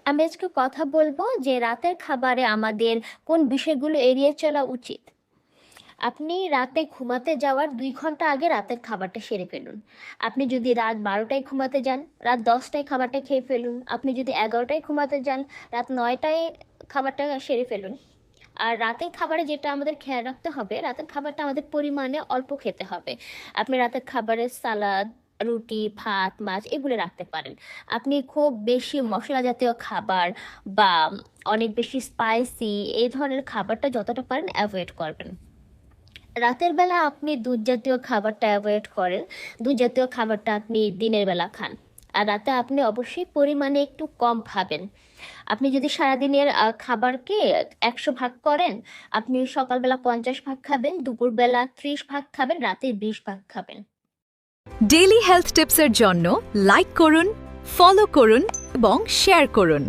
আমি আজকে কথা বলবো যে রাতের খাবারে আমাদের কোন বিষয়গুলো এড়িয়ে চলা উচিত। আপনি রাতে ঘুমাতে যাওয়ার 2 ঘন্টা আগে রাতের খাবারটা সেরে ফেলুন। আপনি যদি রাত 12টায় ঘুমাতে যান, রাত 10টায় খাবারটা খেয়ে ফেলুন। আপনি যদি 11টায় ঘুমাতে যান, রাত 9টায় খাবারটা সেরে ফেলুন। আর রাতের খাবারে যেটা আমাদের খেয়াল রাখতে হবে, রাতের খাবারটা আমাদের পরিমাণে অল্প খেতে হবে। আপনি রাতের খাবারে সালাদ, রুটি, ভাত, মাছ এগুলো রাখতে পারেন। আপনি খুব বেশি মশলা জাতীয় খাবার বা অনেক বেশি স্পাইসি এই ধরনের খাবারটা যতটা পারেন অ্যাভয়েড করবেন। রাতের বেলা আপনি দুধ জাতীয় খাবারটা অ্যাভয়েড করেন। দুধ জাতীয় খাবারটা আপনি দিনের বেলা খান। আর রাতে আপনি অবশ্যই পরিমাণে একটু কম খাবেন। আপনি যদি সারাদিনের খাবারকে 100 ভাগ করেন, আপনি সকালবেলা 50 ভাগ খাবেন, দুপুরবেলা 30 ভাগ খাবেন, রাতে 20 ভাগ খাবেন। ডেইলি হেলথ টিপসের জন্য লাইক করুন, ফলো করুন এবং শেয়ার করুন।